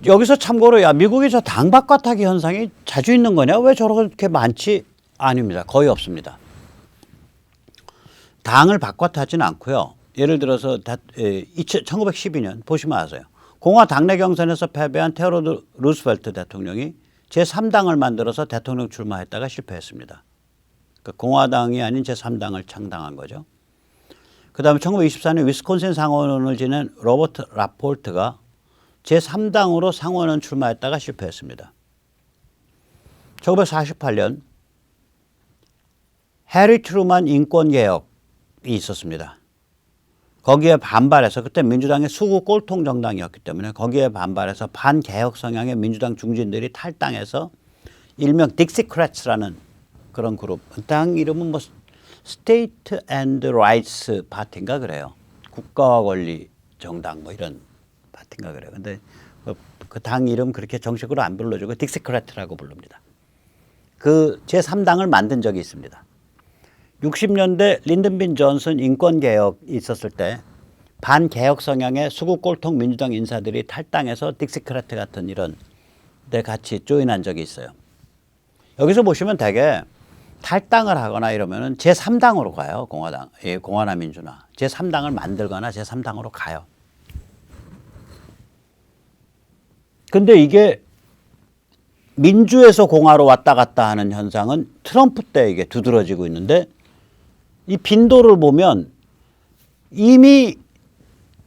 여기서 참고로, 야, 미국이 저 당 바꿔타기 현상이 자주 있는 거냐? 왜 저렇게 많지? 아닙니다. 거의 없습니다. 당을 바꿔타지는 않고요. 예를 들어서 1912년 보시면 아세요. 공화 당내 경선에서 패배한 테오도르 루스벨트 대통령이 제3당을 만들어서 대통령 출마했다가 실패했습니다. 그러니까 공화당이 아닌 제3당을 창당한 거죠. 그 다음에 1924년 위스콘신 상원을 지낸 로버트 라폴트가 제3당으로 상원은 출마했다가 실패했습니다. 1948년 해리 트루만 인권개혁이 있었습니다. 거기에 반발해서, 그때 민주당의 수구 꼴통 정당이었기 때문에 거기에 반발해서 반개혁 성향의 민주당 중진들이 탈당해서 일명 딕시크래츠라는 그런 그룹, 당 이름은 뭐 스테이트 앤드 라이츠 파티인가 그래요. 국가와 권리 정당 뭐 이런 파티인가 그래요. 근데 그 당 이름 그렇게 정식으로 안 불러주고 딕시크래트라고 부릅니다. 그 제3당을 만든 적이 있습니다. 60년대 린든 존슨 인권개혁이 있었을 때 반개혁 성향의 수구 꼴통 민주당 인사들이 탈당해서 딕시크래트 같은 이런 데 같이 조인한 적이 있어요. 여기서 보시면 되게 탈당을 하거나 이러면은 제3당으로 가요. 공화당, 공화나 민주나. 제3당을 만들거나 제3당으로 가요. 근데 이게 민주에서 공화로 왔다 갔다 하는 현상은 트럼프 때 이게 두드러지고 있는데, 이 빈도를 보면 이미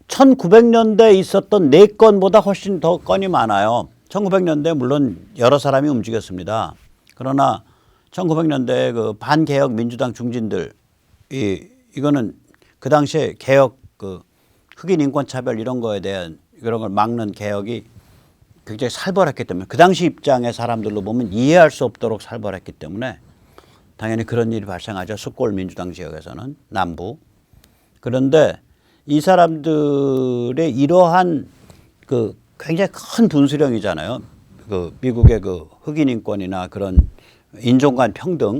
1900년대에 있었던 4건보다 훨씬 더 건이 많아요. 1900년대 물론 여러 사람이 움직였습니다. 그러나 1900년대 그 반개혁 민주당 중진들, 이거는 그 당시에 개혁, 그 흑인 인권 차별 이런 거에 대한 그런 걸 막는 개혁이 굉장히 살벌했기 때문에, 그 당시 입장의 사람들로 보면 이해할 수 없도록 살벌했기 때문에 당연히 그런 일이 발생하죠. 숫골 민주당 지역에서는, 남부. 그런데 이 사람들의 이러한 그 굉장히 큰 분수령이잖아요. 그 미국의 그 흑인 인권이나 그런 인종 간 평등,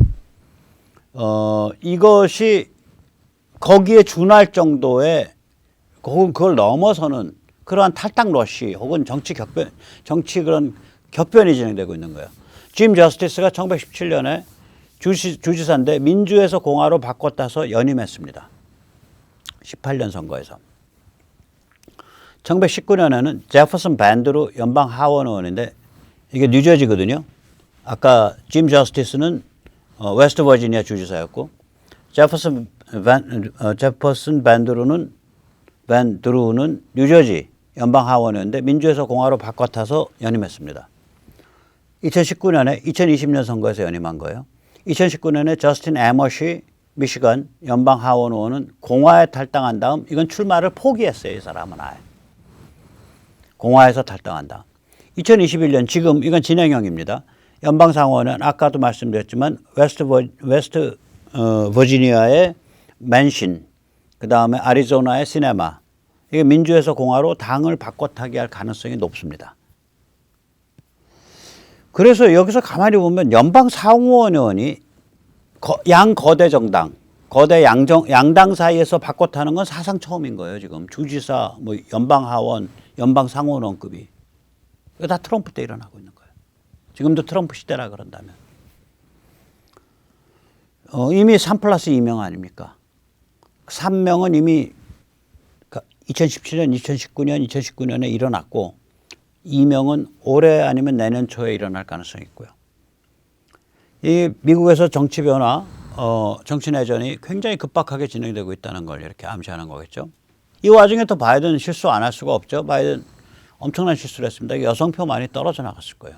이것이 거기에 준할 정도의, 혹은 그걸 넘어서는 그러한 탈당 러시 혹은 정치 그런 격변이 진행되고 있는 거예요. 짐 저스티스가 1917년에 주지사인데 민주에서 공화로 바꿨다서 연임했습니다. 18년 선거에서. 1919년에는 제퍼슨 밴드루 연방 하원 의원인데, 이게 뉴저지거든요. 아까 짐 저스티스는 웨스트 버지니아 주지사였고, 제퍼슨 밴드루는 뉴저지 연방 하원 의원인데 민주에서 공화로 바꿔타서 연임했습니다. 2020년 선거에서 연임한 거예요. 2019년에 저스틴 애머시 미시건 연방 하원 의원은 공화에 탈당한 다음, 이건 출마를 포기했어요. 이 사람은 아예. 공화에서 탈당한 다음. 2021년 지금 이건 진행형입니다. 연방 상원은 아까도 말씀드렸지만 웨스트 버지니아의 맨신, 그 다음에 아리조나의 시네마, 이게 민주에서 공화로 당을 바꿔타기 할 가능성이 높습니다. 그래서 여기서 가만히 보면 연방 상원 의원이 양거대 정당, 거대 양당 사이에서 바꿔타는 건 사상 처음인 거예요. 지금 주지사, 뭐 연방 하원, 연방 상원 의원급이. 이거 다 트럼프 때 일어나고 있는 거예요. 지금도 트럼프 시대라 그런다면. 이미 3+2명 아닙니까? 3명은 이미 2017년, 2019년, 2019년에 일어났고, 2명은 올해 아니면 내년 초에 일어날 가능성이 있고요. 이 미국에서 정치 변화, 정치 내전이 굉장히 급박하게 진행되고 있다는 걸 이렇게 암시하는 거겠죠. 이 와중에 또 바이든 실수 안 할 수가 없죠. 바이든 엄청난 실수를 했습니다. 여성표 많이 떨어져 나갔을 거예요.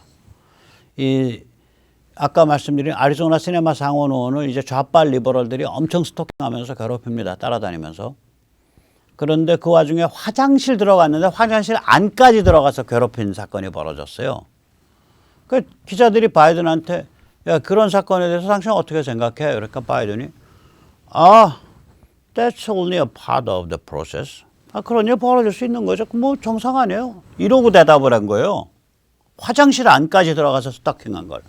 아까 말씀드린 아리조나 시네마 상원 의원을 이제 좌빨 리버럴들이 엄청 스토킹하면서 괴롭힙니다. 따라다니면서. 그런데 그 와중에 화장실 들어갔는데 화장실 안까지 들어가서 괴롭힌 사건이 벌어졌어요. 그 기자들이 바이든한테, 야, 그런 사건에 대해서 당신 어떻게 생각해? 그러니까 바이든이, that's only a part of the process. 그런 일 벌어질 수 있는 거죠. 뭐 정상 아니에요. 이러고 대답을 한 거예요. 화장실 안까지 들어가서 스토킹한 걸.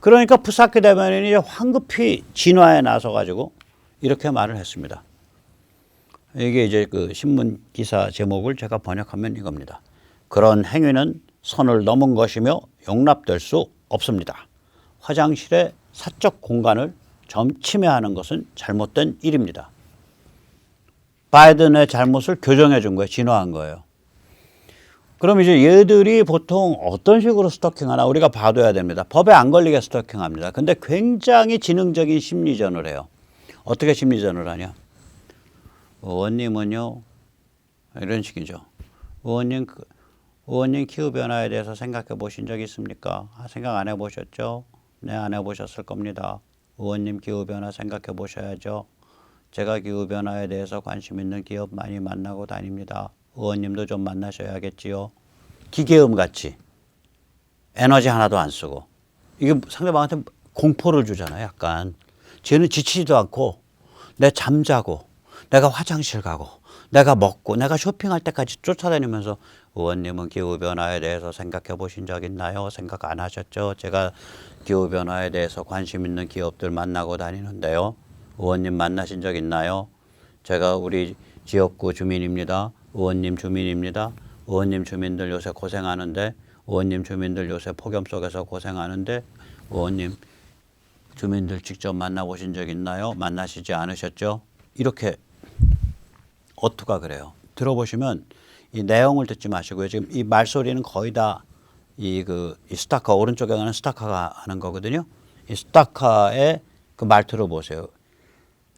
그러니까 푸사키 대변인이 황급히 진화에 나서가지고 이렇게 말을 했습니다. 이게 이제 그 신문 기사 제목을 제가 번역하면 이겁니다. 그런 행위는 선을 넘은 것이며 용납될 수 없습니다. 화장실의 사적 공간을 침해하는 것은 잘못된 일입니다. 바이든의 잘못을 교정해 준 거예요. 진화한 거예요. 그럼 이제 얘들이 보통 어떤 식으로 스토킹하나 우리가 봐둬야 됩니다. 법에 안 걸리게 스토킹합니다. 근데 굉장히 지능적인 심리전을 해요. 어떻게 심리전을 하냐? 의원님은요, 이런 식이죠. 의원님 기후 변화에 대해서 생각해 보신 적 있습니까? 생각 안 해보셨죠? 네, 안 해보셨을 겁니다. 의원님 기후 변화 생각해 보셔야죠. 제가 기후 변화에 대해서 관심 있는 기업 많이 만나고 다닙니다. 의원님도 좀 만나셔야겠지요. 기계음 같이 에너지 하나도 안 쓰고 이게 상대방한테 공포를 주잖아요. 약간 쟤는 지치지도 않고 내 잠자고 내가 화장실 가고 내가 먹고 내가 쇼핑할 때까지 쫓아다니면서 의원님은 기후변화에 대해서 생각해 보신 적 있나요? 생각 안 하셨죠? 제가 기후변화에 대해서 관심 있는 기업들 만나고 다니는데요. 의원님 만나신 적 있나요? 제가 우리 지역구 주민입니다. 의원님 주민입니다. 의원님 주민들 요새 고생하는데 의원님 주민들 요새 폭염 속에서 고생하는데 의원님 주민들 직접 만나보신 적 있나요? 만나시지 않으셨죠? 이렇게 어투가 그래요. 들어보시면 이 내용을 듣지 마시고요. 지금 이 말소리는 거의 다 이 스타카 오른쪽에 가는 스타카가 하는 거거든요. 이 스타카의 그 말투를 보세요.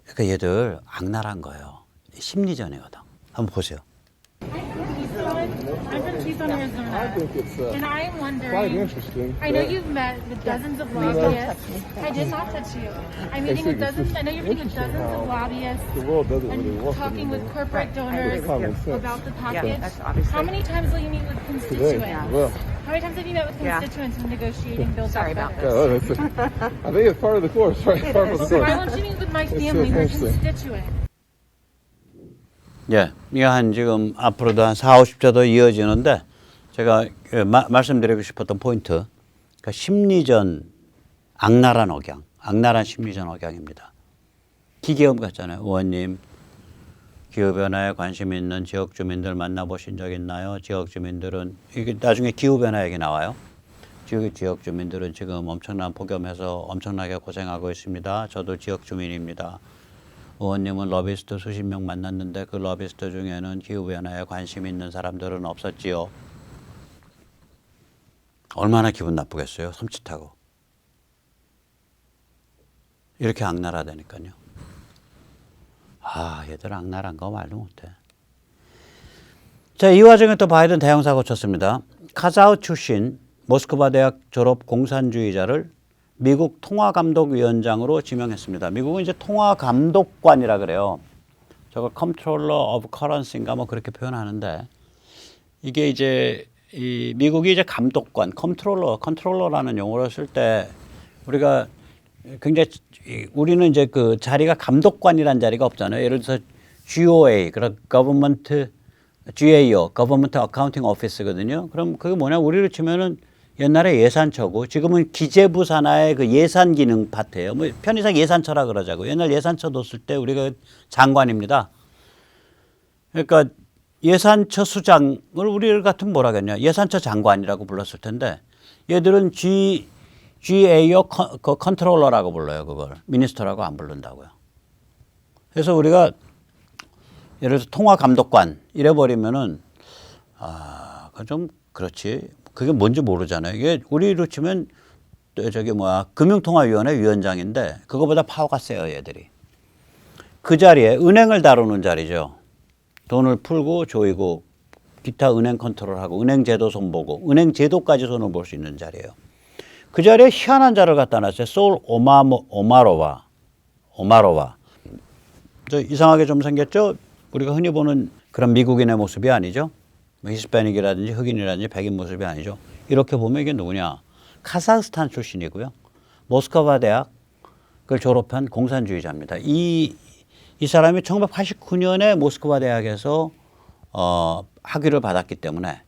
그러니까 얘들 악랄한 거예요. 심리전이거든. 한번 보세요. I'm from Tucson, Arizona. I think it's And I'm quite wondering, interesting. I know that- you've met with dozens of lobbyists. I did not touch you. I'm meeting with dozens, I know you're meeting with dozens of lobbyists The world doesn't really and work talking with anymore. corporate donors Common sense. about the package. that's obviously- How many times will you meet with Today, constituents? well, How many times have you met with Yeah. constituents when negotiating Build Sorry Back about Better? I think it's part of the course, right? Part of the So why course. won't you meet with my It's family, my interesting. constituent? 예, 이게 한 지금 앞으로도 한 4, 50조 더 이어지는데 제가 말씀드리고 싶었던 포인트, 그러니까 심리전, 악랄한 억양, 악랄한 심리전 억양입니다. 기계음 같잖아요. 의원님, 기후변화에 관심 있는 지역 주민들 만나보신 적 있나요? 지역 주민들은, 이게 나중에 기후변화 얘기 나와요. 지역 주민들은 지금 엄청난 폭염에서 엄청나게 고생하고 있습니다. 저도 지역 주민입니다. 의원님은 러비스트 수십 명 만났는데 그 러비스트 중에는 기후변화에 관심 있는 사람들은 없었지요. 얼마나 기분 나쁘겠어요. 섬찟하고. 이렇게 악랄하다니까요. 얘들 악랄한 거 말도 못해. 자, 이 와중에 또 바이든 대형사고 쳤습니다. 카자흐 출신 모스크바 대학 졸업 공산주의자를 미국 통화감독위원장으로 지명했습니다. 미국은 이제 통화감독관이라 그래요. 저거 Comptroller of Currency인가 뭐 그렇게 표현하는데 이게 이제 이 미국이 이제 감독관, 컨트롤러라는 용어를 쓸 때 우리가 굉장히 우리는 이제 그 자리가 감독관이라는 자리가 없잖아요. 예를 들어서 GOA, 그런 GAO, Government Accounting Office거든요. 그럼 그게 뭐냐? 우리로 치면은 옛날에 예산처고 지금은 기재부 산하의 그 예산 기능 파트예요. 뭐 편의상 예산처라 그러자고. 옛날 예산처 뒀을 때 우리가 장관입니다. 그러니까 예산처 수장을 우리 같으면 뭐라 그랬냐? 예산처 장관이라고 불렀을 텐데 얘들은 GAO 컨트롤러라고 불러요. 그걸 미니스터라고 안 부른다고요. 그래서 우리가 예를 들어서 통화감독관 이래 버리면은 그건 좀 그렇지. 그게 뭔지 모르잖아요. 이게 우리로 치면 금융통화위원회 위원장인데 그거보다 파워가 세요, 얘들이. 그 자리에 은행을 다루는 자리죠. 돈을 풀고 조이고 기타 은행 컨트롤하고 은행 제도 손보고 은행 제도까지 손을 볼 수 있는 자리예요. 그 자리에 희한한 자를 갖다 놨어요. 소울 오마로와. 이상하게 좀 생겼죠? 우리가 흔히 보는 그런 미국인의 모습이 아니죠. 히스패닉이라든지 흑인이라든지 백인 모습이 아니죠. 이렇게 보면 이게 누구냐? 카자흐스탄 출신이고요. 모스크바 대학을 졸업한 공산주의자입니다. 이 사람이 1989년에 모스크바 대학에서 학위를 받았기 때문에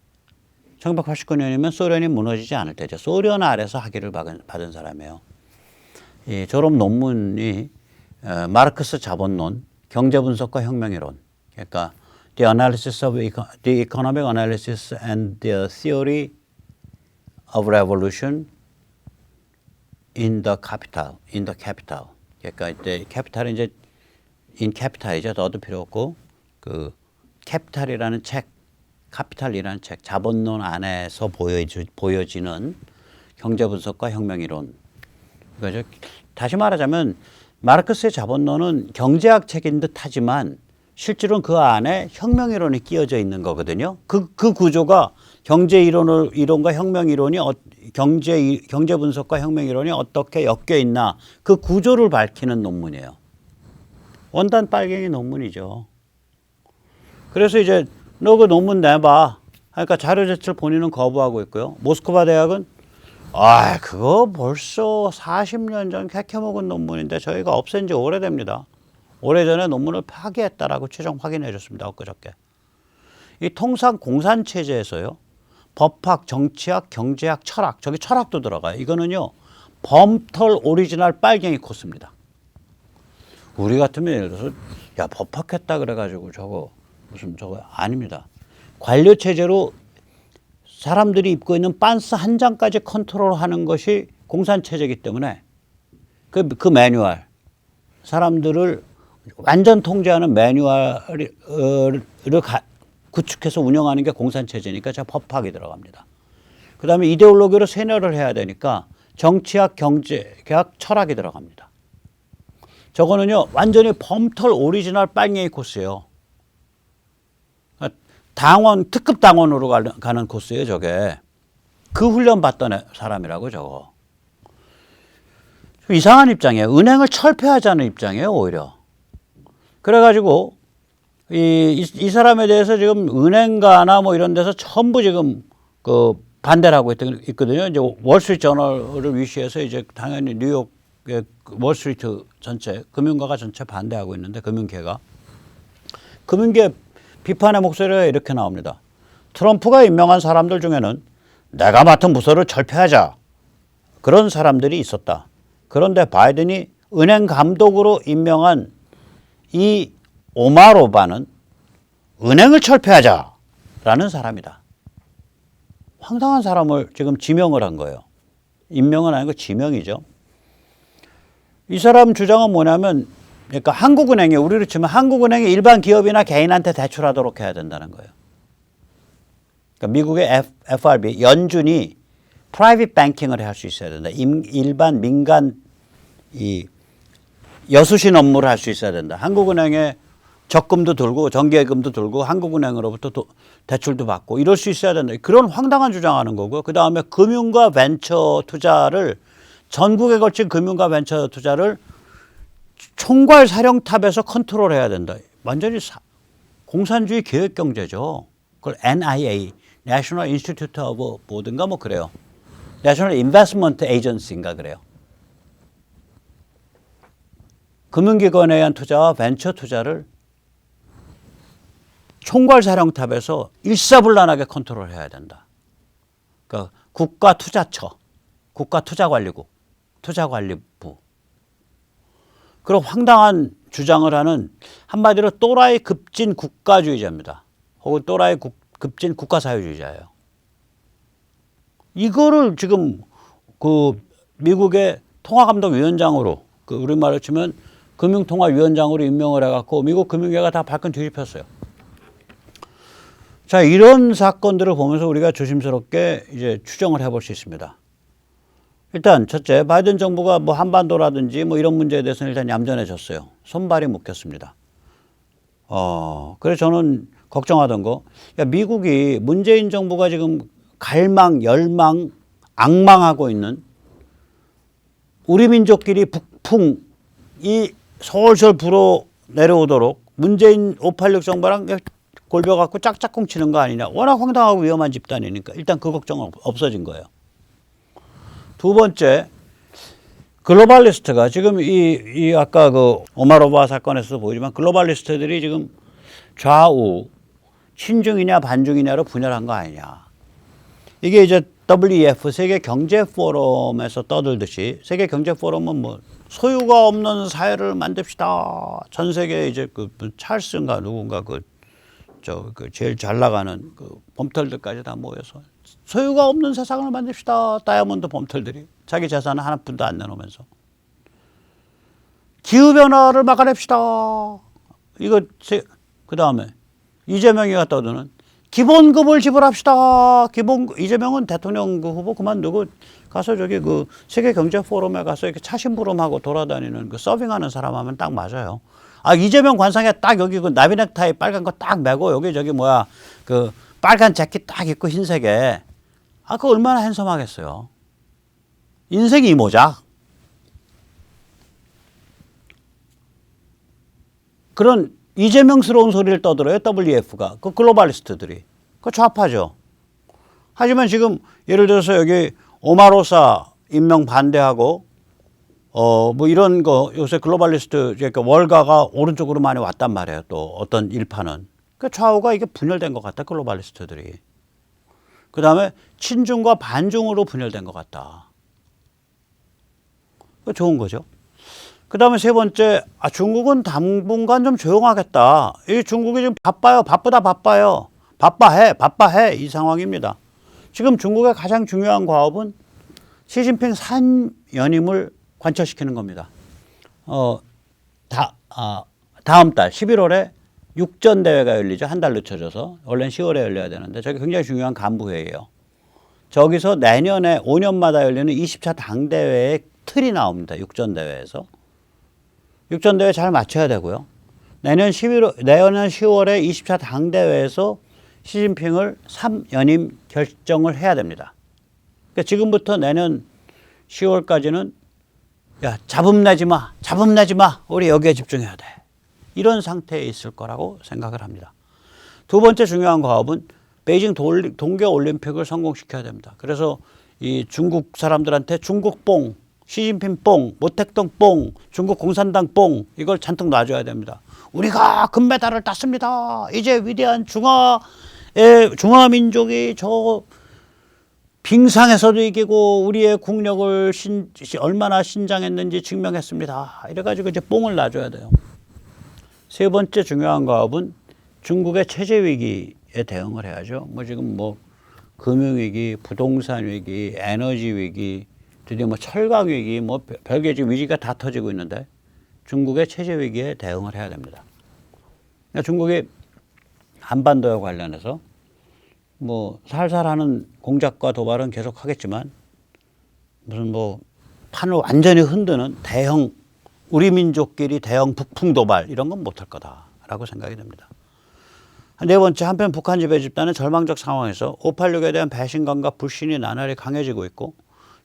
1989년이면 소련이 무너지지 않을 때죠. 소련 아래서 학위를 받은 사람이에요. 이 졸업 논문이 마르크스 자본론, 경제분석과 혁명이론. 그러니까 the analysis of the economic analysis and the theory of revolution in the capital. 그러니까 이제 캐피탈은 이제 in capital이죠. 너도 필요 없고 그 캐피탈이라는 책, 카피탈이라는 책, 자본론 안에서 보여지는 경제 분석과 혁명 이론. 그죠? 다시 말하자면 마르크스의 자본론은 경제학 책인 듯하지만 실제로는 그 안에 혁명 이론이 끼어져 있는 거거든요. 그 구조가 경제 이론과 혁명 이론이 경제 분석과 혁명 이론이 어떻게 엮여 있나 그 구조를 밝히는 논문이에요. 원단 빨갱이 논문이죠. 그래서 이제 너 그 논문 내봐. 그러니까 자료 제출 본인은 거부하고 있고요. 모스크바 대학은 그거 벌써 40년 전 캐캐먹은 논문인데 저희가 없앤 지 오래됩니다. 오래전에 논문을 파기했다라고 최종 확인해 줬습니다. 엊그저께. 이 통상 공산체제에서요. 법학, 정치학, 경제학, 철학. 저기 철학도 들어가요. 이거는요. 범털 오리지널 빨갱이 코스입니다. 우리 같으면 예를 들어서 야 법학했다 그래가지고 저거 아닙니다. 관료체제로 사람들이 입고 있는 빤스 한 장까지 컨트롤하는 것이 공산체제이기 때문에 그 매뉴얼 사람들을 완전 통제하는 매뉴얼을 구축해서 운영하는 게 공산체제니까 자 법학이 들어갑니다. 그 다음에 이데올로기로 세뇌를 해야 되니까 정치학, 경제학, 철학이 들어갑니다. 저거는요 완전히 범털 오리지널 빨갱이 코스예요. 당원, 특급 당원으로 가는 코스예요, 저게. 그 훈련 받던 사람이라고, 저거. 이상한 입장이에요. 은행을 철폐하자는 입장이에요, 오히려. 그래가지고, 이 사람에 대해서 지금 은행가나 뭐 이런 데서 전부 지금 그 반대를 하고 있거든요. 이제 월스트리트 저널을 위시해서 이제 당연히 뉴욕의 월스트리트 전체, 금융가가 전체 반대하고 있는데, 금융계가. 금융계 비판의 목소리가 이렇게 나옵니다. 트럼프가 임명한 사람들 중에는 내가 맡은 부서를 철폐하자. 그런 사람들이 있었다. 그런데 바이든이 은행 감독으로 임명한 이 오마로바는 은행을 철폐하자라는 사람이다. 황당한 사람을 지금 지명을 한 거예요. 임명은 아니고 지명이죠. 이 사람 주장은 뭐냐면 그러니까 한국은행이 우리로 치면 한국은행이 일반 기업이나 개인한테 대출하도록 해야 된다는 거예요. 그러니까 미국의 FRB 연준이 프라이빗 뱅킹을 할 수 있어야 된다. 일반 민간 이 여수신 업무를 할 수 있어야 된다. 한국은행에 적금도 들고 정기예금도 들고 한국은행으로부터 대출도 받고 이럴 수 있어야 된다. 그런 황당한 주장하는 거고요. 그 다음에 금융과 벤처 투자를 전국에 걸친 금융과 벤처 투자를 총괄 사령탑에서 컨트롤해야 된다. 완전히 공산주의 계획경제죠. 그걸 NIA, National Institute of 뭐든가 뭐 그래요. National Investment Agency인가 그래요. 금융기관에 의한 투자와 벤처 투자를 총괄 사령탑에서 일사불란하게 컨트롤해야 된다. 그러니까 국가투자처, 국가투자관리국, 투자관리부. 그런 황당한 주장을 하는 한마디로 또라이 급진 국가주의자입니다. 혹은 또라이 급진 국가사회주의자예요. 이거를 지금 그 미국의 통화감독위원장으로 그 우리말로 치면 금융통화위원장으로 임명을 해갖고 미국 금융계가 다 발끈 뒤집혔어요. 자, 이런 사건들을 보면서 우리가 조심스럽게 이제 추정을 해볼 수 있습니다. 일단 첫째, 바이든 정부가 뭐 한반도라든지 뭐 이런 문제에 대해서는 일단 얌전해졌어요. 손발이 묶였습니다. 그래서 저는 걱정하던 거, 야, 미국이 문재인 정부가 지금 갈망, 열망, 악망하고 있는 우리 민족끼리 북풍이 솔솔 불어 내려오도록 문재인 586 정부랑 골벼갖고 짝짝꿍 치는 거 아니냐. 워낙 황당하고 위험한 집단이니까 일단 그 걱정은 없어진 거예요. 두 번째, 글로벌리스트가 지금 이 아까 그 오마로바 사건에서도 보이지만 글로벌리스트들이 지금 좌우 친중이냐 반중이냐로 분열한 거 아니냐. 이게 이제 WEF 세계 경제 포럼에서 떠들듯이 세계 경제 포럼은 뭐 소유가 없는 사회를 만듭시다. 전 세계 이제 그 찰스인가 누군가 그 그 제일 잘 나가는 그 범털들까지 다 모여서 소유가 없는 세상을 만듭시다. 다이아몬드 범털들이 자기 재산을 하나뿐도 안 내놓으면서 기후 변화를 막아냅시다. 이거 그 다음에 이재명이 갖다 오더는 기본급을 지불합시다. 이재명은 대통령 그 후보 그만두고 가서 저기 그 세계 경제 포럼에 가서 이렇게 차심부름하고 돌아다니는 그 서빙하는 사람 하면 딱 맞아요. 아, 이재명 관상에 딱 여기 그 나비 넥타이 빨간 거 딱 메고 여기 저기 뭐야 그 빨간 재킷 딱 입고 흰색에 아, 그거 얼마나 핸섬하겠어요. 인생이 이 모작. 그런 이재명스러운 소리를 떠들어요. WEF가. 그 글로벌리스트들이. 그 좌파죠. 하지만 지금 예를 들어서 여기 오마로사 임명 반대하고 뭐 이런 거 요새 글로벌리스트 그러니까 월가가 오른쪽으로 많이 왔단 말이에요. 또 어떤 일파는. 그 좌우가 이게 분열된 것 같다. 글로벌리스트들이. 그다음에 친중과 반중으로 분열된 것 같다. 그 좋은 거죠. 그 다음에 세 번째, 중국은 당분간 좀 조용하겠다. 이 중국이 지금 바빠요. 바빠요. 바빠해. 이 상황입니다. 지금 중국의 가장 중요한 과업은 시진핑 산연임을 관철시키는 겁니다. 다음 달 11월에 육전대회가 열리죠. 한 달 늦춰져서. 원래는 10월에 열려야 되는데 저게 굉장히 중요한 간부회의예요. 저기서 내년에 5년마다 열리는 20차 당대회의 틀이 나옵니다. 육전대회에서. 육전대회 잘 맞춰야 되고요. 내년 10월에 20차 당대회에서 시진핑을 3연임 결정을 해야 됩니다. 그러니까 지금부터 내년 10월까지는 야, 잡음 내지 마. 우리 여기에 집중해야 돼. 이런 상태에 있을 거라고 생각을 합니다. 두 번째 중요한 과업은 베이징 동계올림픽을 성공시켜야 됩니다. 그래서 이 중국 사람들한테 중국 뽕, 시진핑 뽕, 모택동 뽕, 중국 공산당 뽕 이걸 잔뜩 놔줘야 됩니다. 우리가 금메달을 땄습니다. 이제 위대한 중화민족이 저 빙상에서도 이기고 우리의 국력을 얼마나 신장했는지 증명했습니다. 이래가지고 이제 뽕을 놔줘야 돼요. 세 번째 중요한 과업은 중국의 체제 위기에 대응을 해야죠. 뭐 지금 뭐 금융위기, 부동산 위기, 에너지 위기, 드디어 뭐 철강 위기, 뭐 별개 지금 위기가 다 터지고 있는데 중국의 체제 위기에 대응을 해야 됩니다. 그러니까 중국이 한반도와 관련해서 뭐 살살하는 공작과 도발은 계속 하겠지만 무슨 뭐 판을 완전히 흔드는 대형 우리 민족끼리 대형 북풍 도발 이런 건 못할 거다라고 생각이 됩니다. 네 번째, 한편 북한 지배 집단은 절망적 상황에서 586에 대한 배신감과 불신이 나날이 강해지고 있고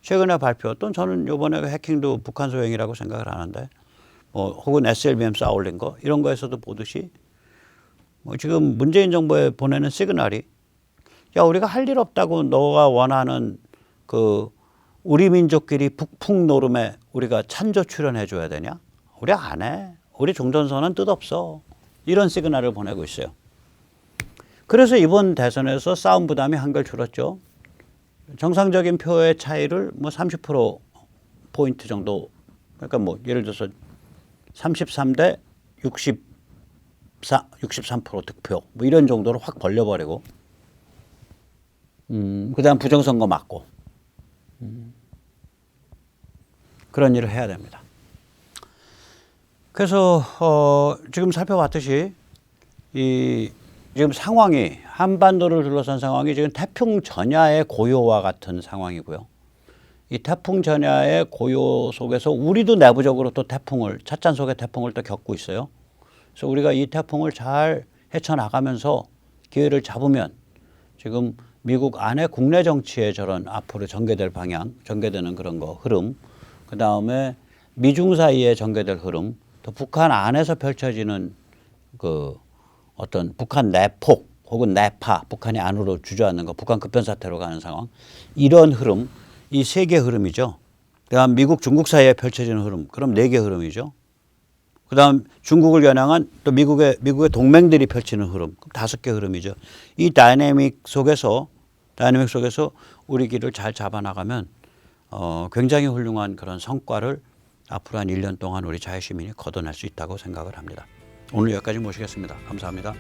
최근에 발표했던 저는 이번에 해킹도 북한 소행이라고 생각을 하는데 혹은 SLBM 쌓아 올린 거 이런 거에서도 보듯이 지금 문재인 정부에 보내는 시그널이 야, 우리가 할 일 없다고 너가 원하는 그 우리 민족끼리 북풍 노름에 우리가 찬조 출연해 줘야 되냐? 우리 안 해. 우리 종전선언 뜻없어. 이런 시그널을 보내고 있어요. 그래서 이번 대선에서 싸움 부담이 한결 줄었죠. 정상적인 표의 차이를 뭐 30%포인트 정도, 그러니까 뭐 예를 들어서 33대 63% 득표 뭐 이런 정도로 확 벌려버리고 그다음 부정선거 맞고 그런 일을 해야 됩니다. 그래서 지금 살펴봤듯이 지금 상황이 한반도를 둘러싼 상황이 지금 태풍 전야의 고요와 같은 상황이고요. 이 태풍 전야의 고요 속에서 우리도 내부적으로 또 찻잔 속의 태풍을 또 겪고 있어요. 그래서 우리가 이 태풍을 잘 헤쳐나가면서 기회를 잡으면 지금 미국 안에 국내 정치에 저런 앞으로 전개될 방향, 전개되는 그런 거 흐름, 그 다음에 미중 사이에 전개될 흐름, 또 북한 안에서 펼쳐지는 그 어떤 북한 내폭 혹은 내파, 북한이 안으로 주저앉는 거, 북한 급변사태로 가는 상황, 이런 흐름, 이 세 개 흐름이죠. 그다음 미국, 중국 사이에 펼쳐지는 흐름, 그럼 네 개 흐름이죠. 그다음 중국을 겨냥한 또 미국의 동맹들이 펼치는 흐름, 그럼 다섯 개 흐름이죠. 이 다이내믹 속에서 우리 길을 잘 잡아나가면 굉장히 훌륭한 그런 성과를 앞으로 한 1년 동안 우리 자유시민이 거둬낼 수 있다고 생각을 합니다. 오늘 여기까지 모시겠습니다. 감사합니다.